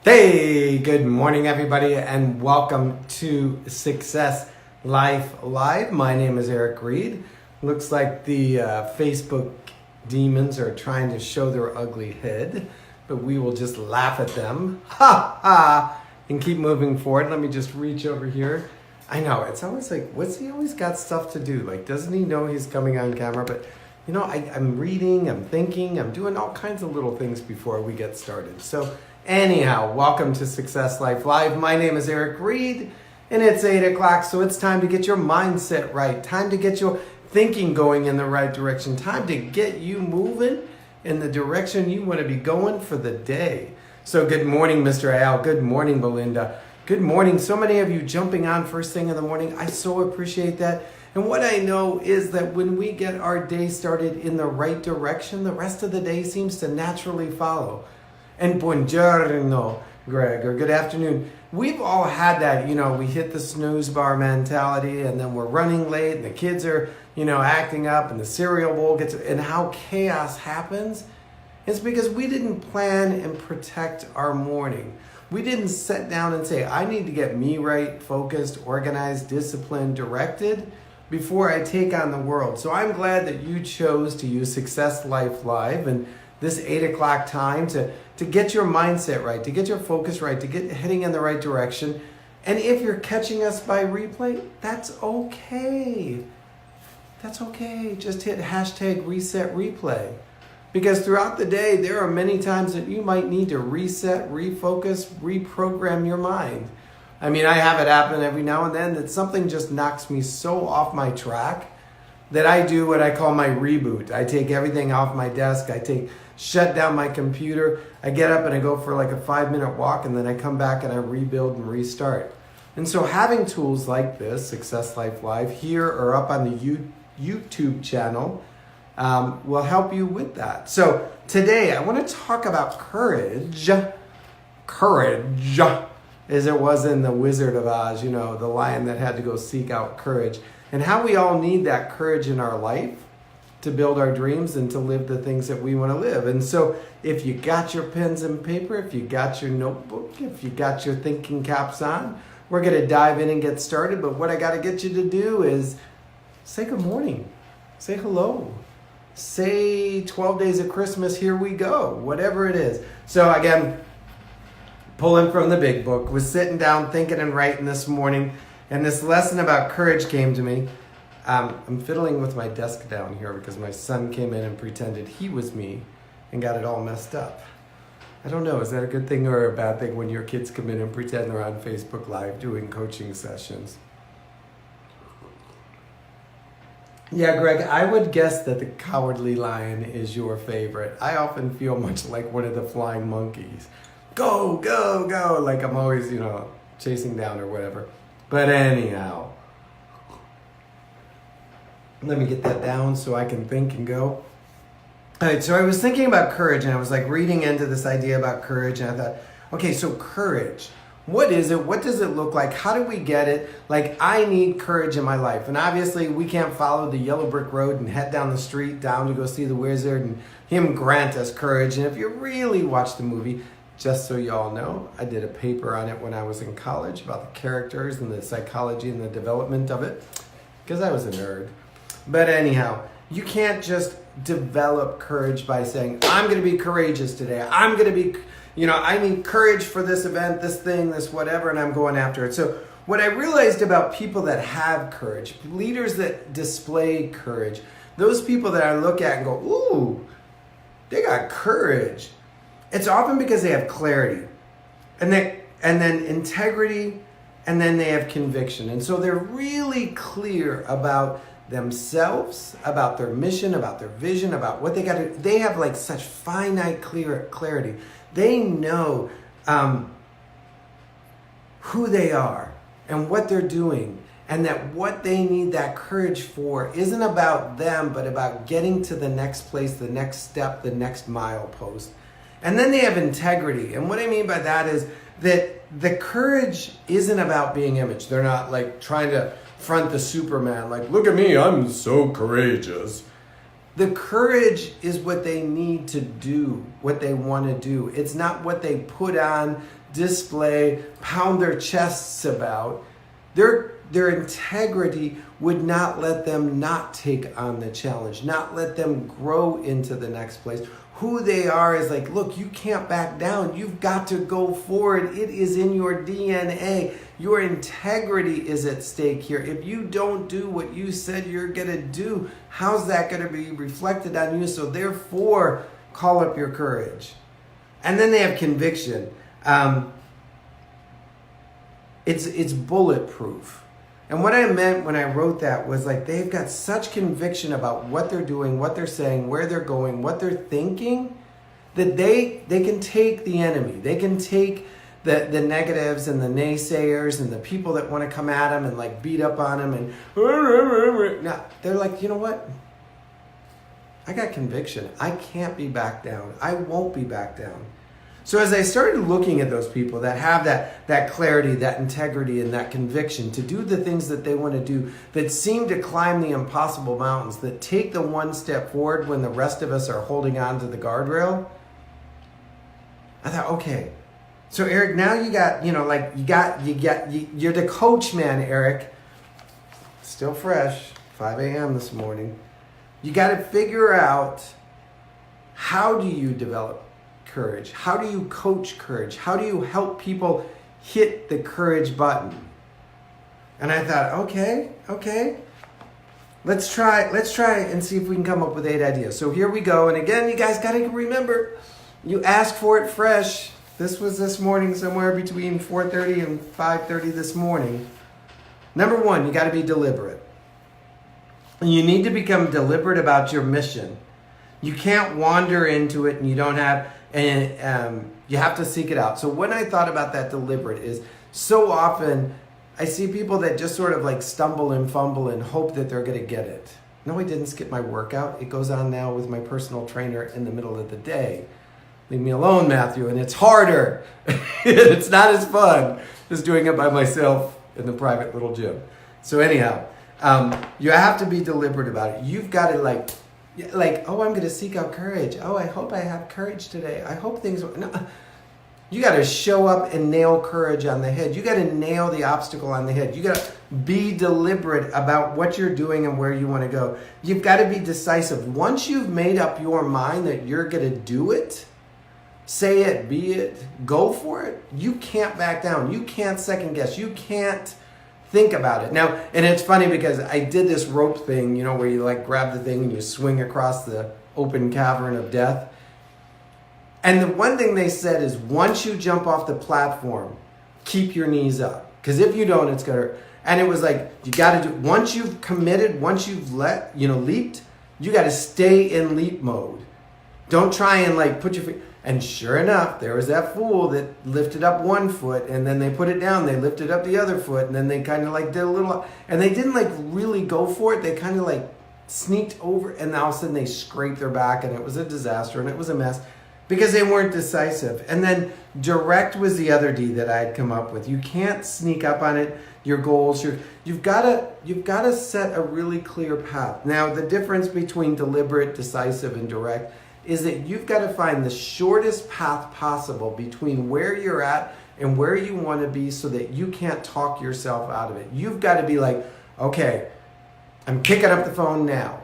Hey, good morning, everybody, and welcome to Success Life Live. My name is Reid. Looks like the Facebook demons are trying to show their ugly head, but we will just laugh at them, ha ha, and keep moving forward. Let me just reach over here. I know, it's always like, what's he always got stuff to do? Like, doesn't he know he's coming on camera? But, you know, I'm reading, I'm thinking, I'm doing all kinds of little things before we get started. So, anyhow, welcome to Success Life Live. My name is Reid, and it's 8 o'clock, so it's time to get your mindset right. Time to get your thinking going in the right direction. Time to get you moving in the direction you want to be going for the day. So good morning, Mr. Al. Good morning, Belinda. Good morning. So many of you jumping on first thing in the morning. I so appreciate that. And what I know is that when we get our day started in the right direction, the rest of the day seems to naturally follow. And buongiorno, Greg, or good afternoon. We've all had that, we hit the snooze bar mentality and then we're running late and the kids are, acting up and the cereal bowl gets, and how chaos happens is because we didn't plan and protect our morning. We didn't sit down and say, I need to get me right, focused, organized, disciplined, directed before I take on the world. So I'm glad that you chose to use Success Life Live and this 8 o'clock time to get your mindset right, to get your focus right, to get heading in the right direction. And if you're catching us by replay, that's okay. That's okay. Just hit hashtag reset replay. Because throughout the day, there are many times that you might need to reset, refocus, reprogram your mind. I mean, I have it happen every now and then that something just knocks me so off my track that I do what I call my reboot. I take everything off my desk. Shut down my computer. I get up and I go for like a 5-minute walk, and then I come back and I rebuild and restart. And so having tools like this, Success Life Live, here or up on the YouTube channel, will help you with that. So today I want to talk about courage. Courage, as it was in The Wizard of Oz, the lion that had to go seek out courage. And how we all need that courage in our life to build our dreams and to live the things that we want to live. And so if you got your pens and paper, if you got your notebook, if you got your thinking caps on, we're going to dive in and get started. But what I got to get you to do is say good morning, say hello, say 12 days of Christmas, here we go, whatever it is. So again, pulling from the big book, was sitting down thinking and writing this morning, and this lesson about courage came to me. I'm fiddling with my desk down here because my son came in and pretended he was me and got it all messed up. I don't know, is that a good thing or a bad thing when your kids come in and pretend they're on Facebook Live doing coaching sessions? Yeah, Greg, I would guess that the Cowardly Lion is your favorite. I often feel much like one of the flying monkeys. Go, go, go, like I'm always, chasing down or whatever. But anyhow, let me get that down so I can think and go. All right, so I was thinking about courage, and I was like reading into this idea about courage, and I thought, okay, so courage, what is it? What does it look like? How do we get it? Like, I need courage in my life. And obviously, we can't follow the yellow brick road and head down the street down to go see the wizard and him grant us courage. And if you really watch the movie, just so you all know, I did a paper on it when I was in college about the characters and the psychology and the development of it, because I was a nerd. But anyhow, you can't just develop courage by saying, I'm going to be courageous today. I'm going to be, I need courage for this event, this thing, this whatever, and I'm going after it. So what I realized about people that have courage, leaders that display courage, those people that I look at and go, ooh, they got courage. It's often because they have clarity and then integrity, and then they have conviction. And so they're really clear about themselves, about their mission, about their vision, about what they got to do. They have like such finite clarity. They know who they are and what they're doing, and that what they need that courage for isn't about them, but about getting to the next place, the next step, the next milepost. And then they have integrity. And what I mean by that is that the courage isn't about being imaged. They're not like trying to front the Superman, like, look at me, I'm so courageous. The courage is what they need to do, what they want to do. It's not what they put on display, pound their chests about. Their integrity would not let them not take on the challenge, not let them grow into the next place. Who they are is like, look, you can't back down. You've got to go forward. It is in your DNA. Your integrity is at stake here. If you don't do what you said you're going to do, how's that going to be reflected on you? So therefore, call up your courage. And then they have conviction. It's bulletproof. And what I meant when I wrote that was like they've got such conviction about what they're doing, what they're saying, where they're going, what they're thinking, that they can take the enemy. They can take the negatives and the naysayers and the people that want to come at them and like beat up on them. And now they're like, you know what? I got conviction. I can't be back down. I won't be back down. So as I started looking at those people that have that clarity, that integrity, and that conviction to do the things that they want to do, that seem to climb the impossible mountains, that take the one step forward when the rest of us are holding on to the guardrail, I thought, okay. So Eric, now you're the coach man, Eric. Still fresh, 5 a.m. this morning. You got to figure out, how do you develop courage? How do you coach courage? How do you help people hit the courage button? And I thought, okay. Let's try and see if we can come up with 8 ideas. So here we go. And again, you guys got to remember, you ask for it fresh. This was this morning, somewhere between 4:30 and 5:30 this morning. Number 1, you got to be deliberate. You need to become deliberate about your mission. You can't wander into it and you don't have, and you have to seek it out. So when I thought about that deliberate is, so often I see people that just sort of like stumble and fumble and hope that they're going to get it. No, I didn't skip my workout. It goes on now with my personal trainer in the middle of the day. Leave me alone, Matthew. And it's harder. It's not as fun as doing it by myself in the private little gym. So anyhow, you have to be deliberate about it. You've got to like, oh, I'm going to seek out courage. Oh, I hope I have courage today. I hope things... No. You got to show up and nail courage on the head. You got to nail the obstacle on the head. You got to be deliberate about what you're doing and where you want to go. You've got to be decisive. Once you've made up your mind that you're going to do it, say it, be it, go for it, you can't back down. You can't second guess. You can't think about it. Now, and it's funny because I did this rope thing, where you like grab the thing and you swing across the open cavern of death. And the one thing they said is, once you jump off the platform, keep your knees up. Because if you don't, it's going to hurt. And it was like, you got to do, once you've committed, once you've leaped, you got to stay in leap mode. Don't try and like put your feet. And sure enough, there was that fool that lifted up one foot and then they put it down. They lifted up the other foot and then they kind of like did a little, and they didn't like really go for it. They kind of like sneaked over and all of a sudden they scraped their back and it was a disaster and it was a mess. Because they weren't decisive. And then direct was the other D that I had come up with. You can't sneak up on it. Your goals, you've got to set a really clear path. Now, the difference between deliberate, decisive, and direct is that you've got to find the shortest path possible between where you're at and where you want to be so that you can't talk yourself out of it. You've got to be like, okay, I'm picking up the phone now.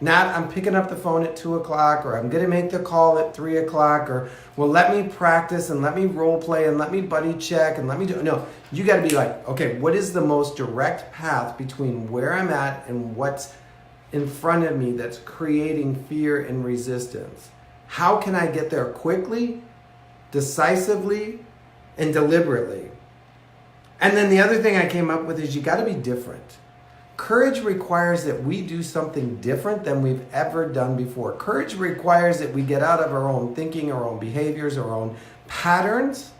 Not, I'm picking up the phone at 2 o'clock, or I'm going to make the call at 3 o'clock, or, well, let me practice and let me role play and let me buddy check and let me do... No, you got to be like, okay, what is the most direct path between where I'm at and what's in front of me that's creating fear and resistance? How can I get there quickly, decisively, and deliberately? And then the other thing I came up with is you got to be different. Courage requires that we do something different than we've ever done before. Courage requires that we get out of our own thinking, our own behaviors, our own patterns,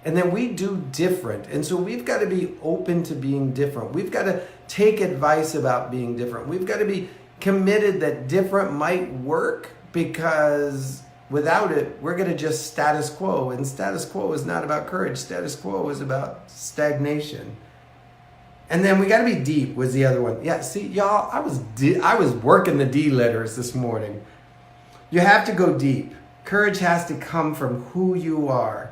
and then we do different. And so we've got to be open to being different. We've got to take advice about being different. We've got to be committed that different might work, because without it, we're going to just status quo. And status quo is not about courage. Status quo is about stagnation. And then we got to be deep was the other one. Yeah, see, y'all, I was working the D letters this morning. You have to go deep. Courage has to come from who you are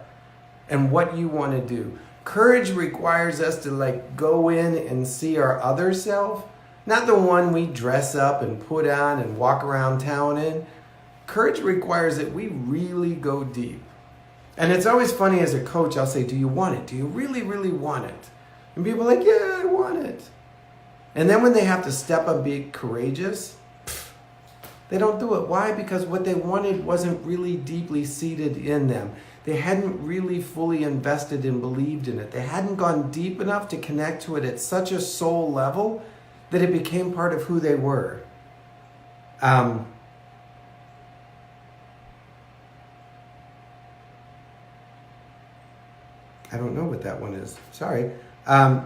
and what you want to do. Courage requires us to like go in and see our other self, not the one we dress up and put on and walk around town in. Courage requires that we really go deep. And it's always funny as a coach, I'll say, do you want it? Do you really, really want it? And people are like, yeah, I want it. And then when they have to step up, be courageous, they don't do it. Why? Because what they wanted wasn't really deeply seated in them. They hadn't really fully invested and believed in it. They hadn't gone deep enough to connect to it at such a soul level that it became part of who they were. I don't know what that one is. Sorry.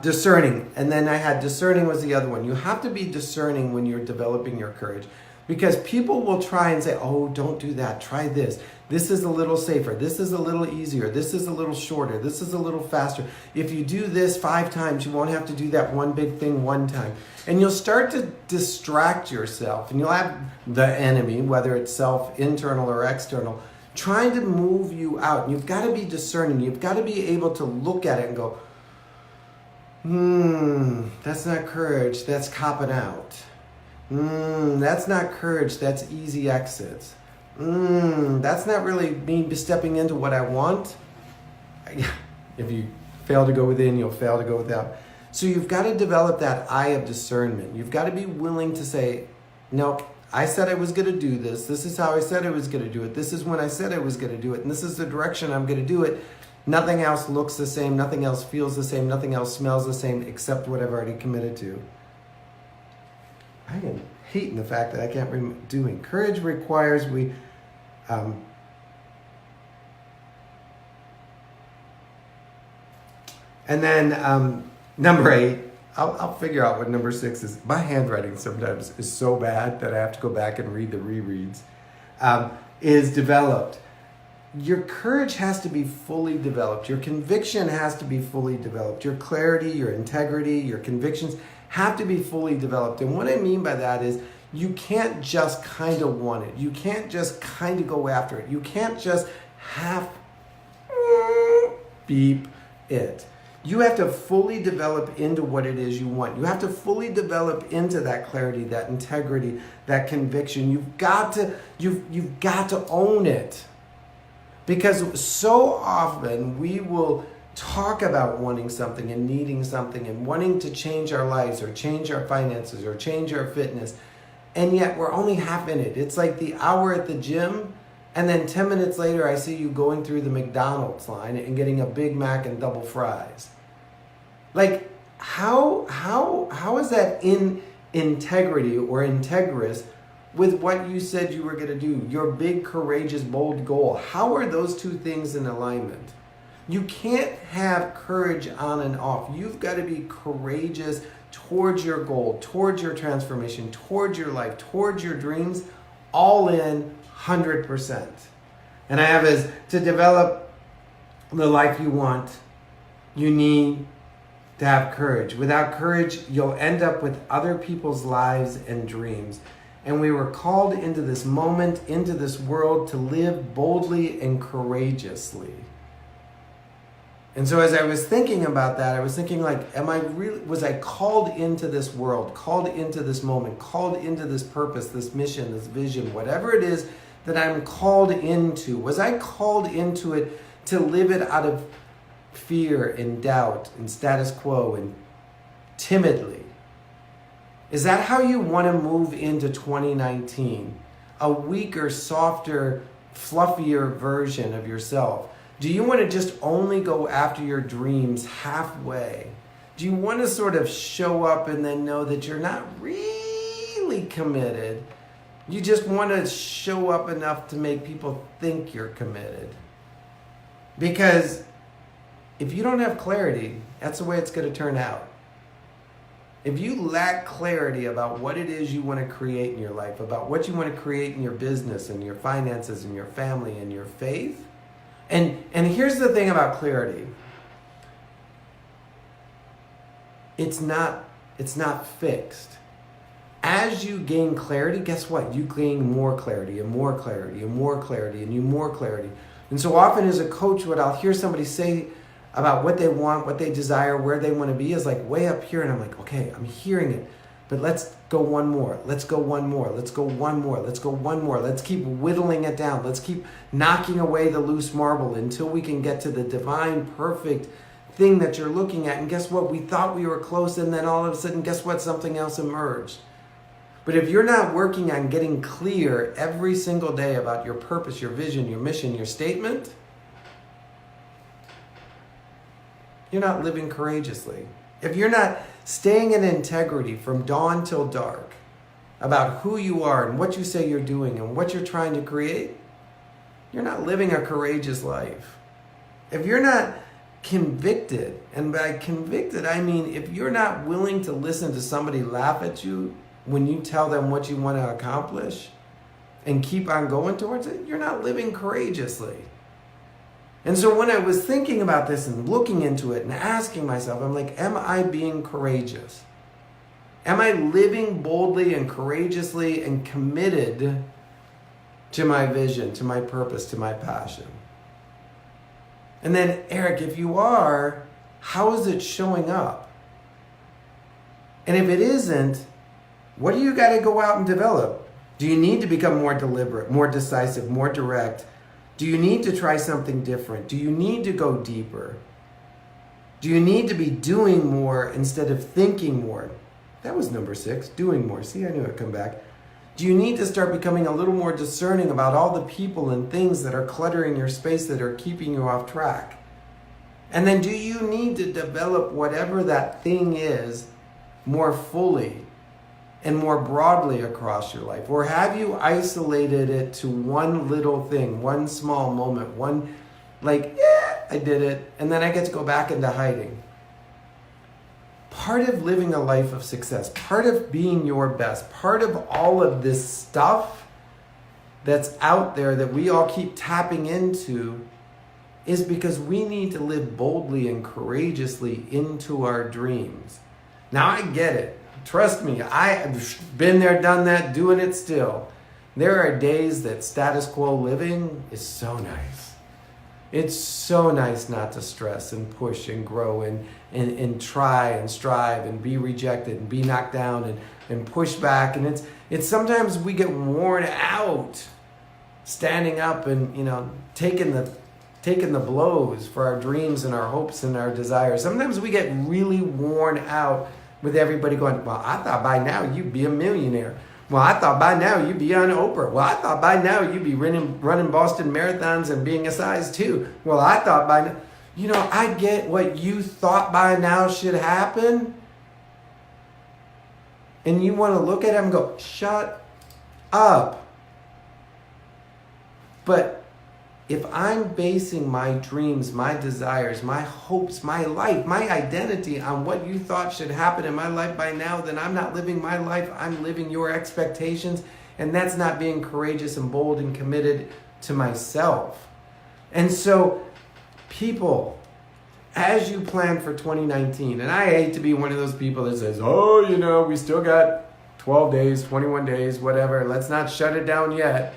Discerning. And then I had discerning was the other one. You have to be discerning when you're developing your courage, because people will try and say, oh, don't do that. Try this. This is a little safer. This is a little easier. This is a little shorter. This is a little faster. If you do this 5 times, you won't have to do that one big thing one time. And you'll start to distract yourself, and you'll have the enemy, whether it's self, internal or external, trying to move you out. And you've got to be discerning. You've got to be able to look at it and go, that's not courage. That's copping out. That's not courage. That's easy exits. That's not really me stepping into what I want. If you fail to go within, you'll fail to go without. So you've got to develop that eye of discernment. You've got to be willing to say, no, I said I was going to do this. This is how I said I was going to do it. This is when I said I was going to do it. And this is the direction I'm going to do it. Nothing else looks the same. Nothing else feels the same. Nothing else smells the same except what I've already committed to. I am hating the fact that I can't remember doing. Courage requires and then number 8, I'll figure out what number 6 is. My handwriting sometimes is so bad that I have to go back and read the rereads. Is developed. Your courage has to be fully developed. Your conviction has to be fully developed. Your clarity, your integrity, your convictions have to be fully developed. And what I mean by that is you can't just kind of want it. You can't just kind of go after it. You can't just half beep it. You have to fully develop into what it is you want. You have to fully develop into that clarity, that integrity, that conviction. You've got to own it. Because so often we will talk about wanting something and needing something and wanting to change our lives or change our finances or change our fitness, and yet we're only half in it. It's like the hour at the gym, and then 10 minutes later I see you going through the McDonald's line and getting a Big Mac and double fries. Like, how is that in integrity or integrous with what you said you were going to do, your big, courageous, bold goal? How are those two things in alignment? You can't have courage on and off. You've got to be courageous towards your goal, towards your transformation, towards your life, towards your dreams, all in 100%. And I have is to develop the life you want, you need to have courage. Without courage, you'll end up with other people's lives and dreams. And we were called into this moment, into this world, to live boldly and courageously. And so as I was thinking about that, I was thinking like, was I called into this world, called into this moment, called into this purpose, this mission, this vision, whatever it is that I'm called into? Was I called into it to live it out of fear and doubt and status quo and timidly? Is that how you want to move into 2019? A weaker, softer, fluffier version of yourself? Do you want to just only go after your dreams halfway? Do you want to sort of show up and then know that you're not really committed? You just want to show up enough to make people think you're committed? Because if you don't have clarity, that's the way it's going to turn out. If you lack clarity about what it is you want to create in your life, about what you want to create in your business and your finances and your family and your faith, and here's the thing about clarity. it's not fixed. As you gain clarity, guess what? You gain more clarity and more clarity and more clarity and more clarity. And so often as a coach, what I'll hear somebody say about what they want, what they desire, where they want to be is like way up here. And I'm like, okay, I'm hearing it. But let's go one more. Let's go one more. Let's go one more. Let's go one more. Let's keep whittling it down. Let's keep knocking away the loose marble until we can get to the divine, perfect thing that you're looking at. And guess what? We thought we were close, and then all of a sudden, guess what? Something else emerged. But if you're not working on getting clear every single day about your purpose, your vision, your mission, your statement, you're not living courageously. If you're not staying in integrity from dawn till dark about who you are and what you say you're doing and what you're trying to create, you're not living a courageous life. If you're not convicted, and by convicted I mean if you're not willing to listen to somebody laugh at you when you tell them what you want to accomplish and keep on going towards it, you're not living courageously. And so when I was thinking about this and looking into it and asking myself, I'm like, am I being courageous? Am I living boldly and courageously and committed to my vision, to my purpose, to my passion? And then, Eric, if you are, how is it showing up? And if it isn't, what do you got to go out and develop? Do you need to become more deliberate, more decisive, more direct? Do you need to try something different? Do you need to go deeper? Do you need to be doing more instead of thinking more? That was number 6, doing more. See, I knew it'd come back. Do you need to start becoming a little more discerning about all the people and things that are cluttering your space, that are keeping you off track? And then do you need to develop whatever that thing is more fully and more broadly across your life? Or have you isolated it to one little thing, one small moment, one like, yeah, I did it, and then I get to go back into hiding? Part of living a life of success, part of being your best, part of all of this stuff that's out there that we all keep tapping into is because we need to live boldly and courageously into our dreams. Now I get it. Trust me, I've been there, done that, doing it still. There are days that status quo living is so nice. It's so nice not to stress and push and grow and try and strive and be rejected and be knocked down and push back. And it's sometimes we get worn out standing up and, taking the blows for our dreams and our hopes and our desires. Sometimes we get really worn out with everybody going, well, I thought by now you'd be a millionaire. Well, I thought by now you'd be on Oprah. Well, I thought by now you'd be running Boston marathons and being a size 2. Well, I thought by now, I get what you thought by now should happen. And you want to look at it and go, shut up. But if I'm basing my dreams, my desires, my hopes, my life, my identity on what you thought should happen in my life by now, then I'm not living my life. I'm living your expectations. And that's not being courageous and bold and committed to myself. And so, people, as you plan for 2019, and I hate to be one of those people that says, oh, we still got 12 days, 21 days, whatever. Let's not shut it down yet.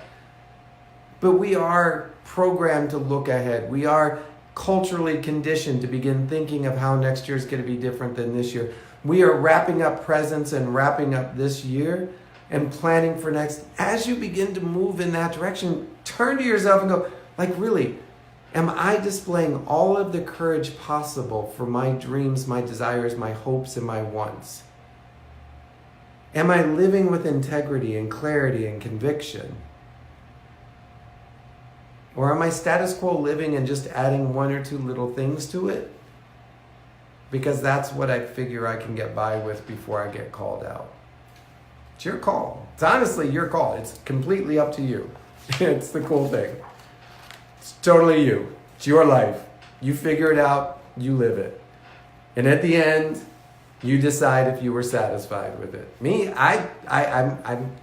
But we are programmed to look ahead. We are culturally conditioned to begin thinking of how next year is going to be different than this year. We are wrapping up presents and wrapping up this year and planning for next. As you begin to move in that direction, turn to yourself and go, really, am I displaying all of the courage possible for my dreams, my desires, my hopes, and my wants? Am I living with integrity and clarity and conviction? Or am I status quo living and just adding one or two little things to it? Because that's what I figure I can get by with before I get called out. It's your call. It's honestly your call. It's completely up to you. It's the cool thing. It's totally you. It's your life. You figure it out. You live it. And at the end, you decide if you were satisfied with it. Me, I've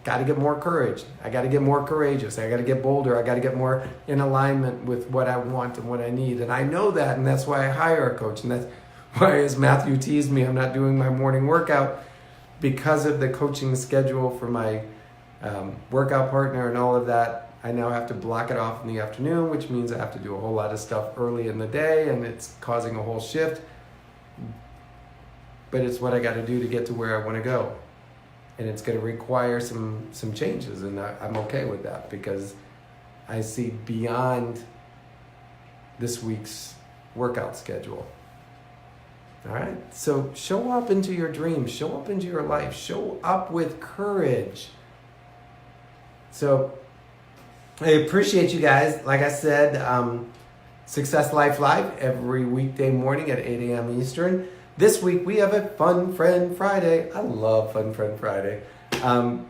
got to get more courage. I got to get more courageous. I got to get bolder. I got to get more in alignment with what I want and what I need. And I know that, and that's why I hire a coach. And that's Why, as Matthew teased me, I'm not doing my morning workout because of the coaching schedule for my workout partner and all of that. I now have to block it off in the afternoon, which means I have to do a whole lot of stuff early in the day, and it's causing a whole shift. But it's what I got to do to get to where I want to go. And it's going to require some changes, and I'm okay with that because I see beyond this week's workout schedule. All right? So show up into your dreams. Show up into your life. Show up with courage. So I appreciate you guys. Like I said, Success Life Live every weekday morning at 8 a.m. Eastern. This week we have a Fun Friend Friday. I love Fun Friend Friday. John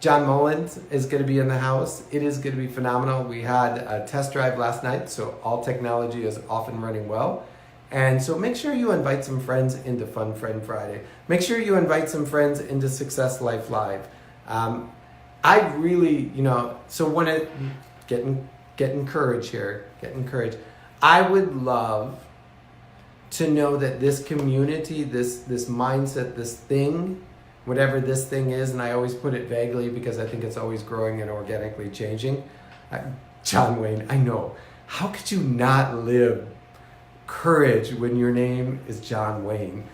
Mullins is going to be in the house. It is going to be phenomenal. We had a test drive last night, so all technology is off and running well. And so make sure you invite some friends into Fun Friend Friday. Make sure you invite some friends into Success Life Live. I really, so when it get encouraged here, get encouraged. I would love to know that this community, this mindset, this thing, whatever this thing is, and I always put it vaguely because I think it's always growing and organically changing. John Wayne, I know. How could you not live courage when your name is John Wayne?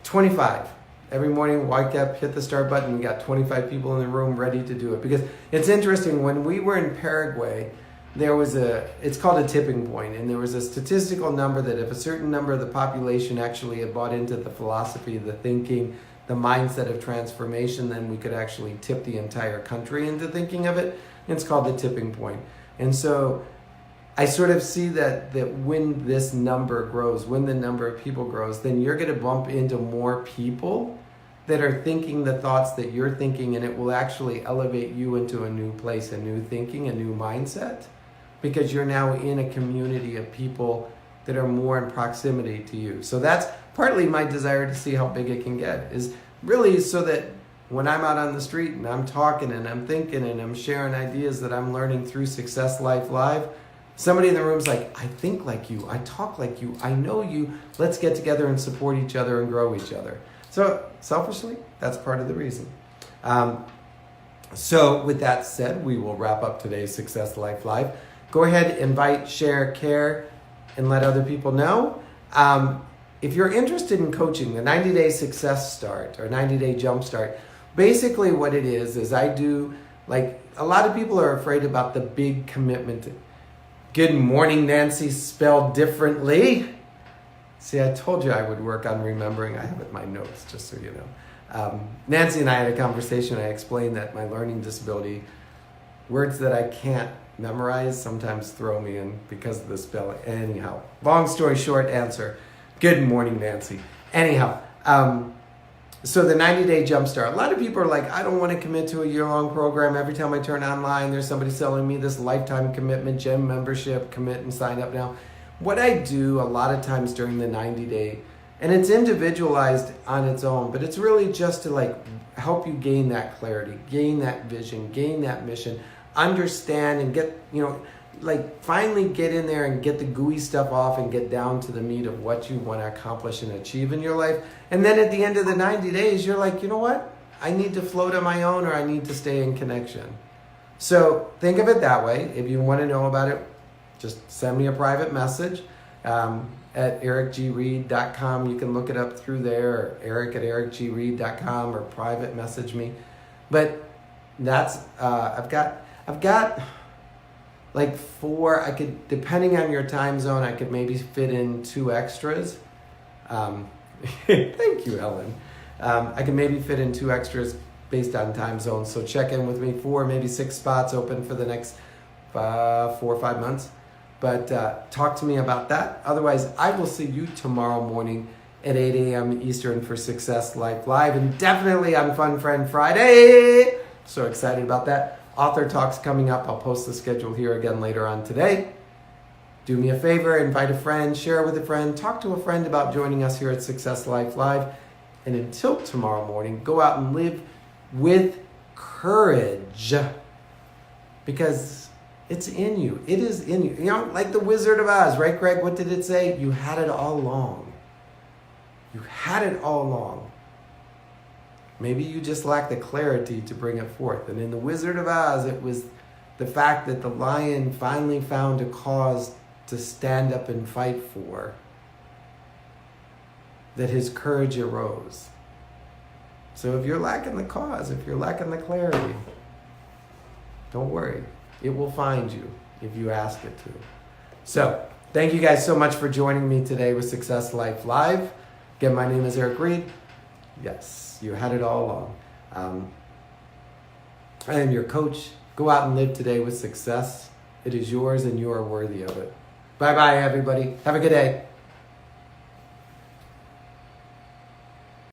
25. Every morning, wake up, hit the start button. We got 25 people in the room ready to do it. Because it's interesting, when we were in Paraguay, there was it's called a tipping point, and there was a statistical number that if a certain number of the population actually had bought into the philosophy, the thinking, the mindset of transformation, then we could actually tip the entire country into thinking of it. And it's called the tipping point. And so I sort of see that when this number grows, when the number of people grows, then you're going to bump into more people that are thinking the thoughts that you're thinking, and it will actually elevate you into a new place, a new thinking, a new mindset, because you're now in a community of people that are more in proximity to you. So that's partly my desire to see how big it can get, is really so that when I'm out on the street and I'm talking and I'm thinking and I'm sharing ideas that I'm learning through Success Life Live, somebody in the room's like, I think like you, I talk like you, I know you, let's get together and support each other and grow each other. So selfishly, that's part of the reason. So with that said, we will wrap up today's Success Life Live. Go ahead, invite, share, care, and let other people know. If you're interested in coaching, the 90-day success start or 90-day jump start, basically what it is I do, like a lot of people are afraid about the big commitment. Good morning, Nancy, spelled differently. See, I told you I would work on remembering. I have it in my notes, just so you know. Nancy and I had a conversation. I explained that my learning disability, words that I can't memorize sometimes throw me in because of the spelling. Anyhow, long story short answer. Good morning, Nancy. Anyhow, so the 90-day jumpstart. A lot of people are like, I don't want to commit to a year-long program. Every time I turn online, there's somebody selling me this lifetime commitment, gym membership, commit and sign up now. What I do a lot of times during the 90-day, and it's individualized on its own, but it's really just to help you gain that clarity, gain that vision, gain that mission, understand and get, finally get in there and get the gooey stuff off and get down to the meat of what you want to accomplish and achieve in your life. And then at the end of the 90 days, you're like, you know what? I need to float on my own, or I need to stay in connection. So think of it that way. If you want to know about it, just send me a private message at ericgreid.com. You can look it up through there, or eric@ericgreid.com, or private message me. But that's, I've got like 4, I could, depending on your time zone, I could maybe fit in 2 extras. Thank you, Ellen. I can maybe fit in 2 extras based on time zones. So check in with me. 4, maybe 6 spots open for the next 4 or 5 months. But talk to me about that. Otherwise, I will see you tomorrow morning at 8 a.m. Eastern for Success Life Live, and definitely on Fun Friend Friday. So excited about that. Author Talks coming up. I'll post the schedule here again later on today. Do me a favor, invite a friend, share with a friend, talk to a friend about joining us here at Success Life Live. And until tomorrow morning, go out and live with courage. Because It's in you. It is in you. You know, like the Wizard of Oz, right, Greg? What did it say? You had it all along. You had it all along. Maybe you just lack the clarity to bring it forth. And in the Wizard of Oz, it was the fact that the lion finally found a cause to stand up and fight for, that his courage arose. So if you're lacking the cause, if you're lacking the clarity, don't worry. It will find you if you ask it to. So, thank you guys so much for joining me today with Success Life Live. Again, my name is Eric Reid. Yes, you had it all along. I am your coach. Go out and live today with success. It is yours and you are worthy of it. Bye-bye, everybody. Have a good day.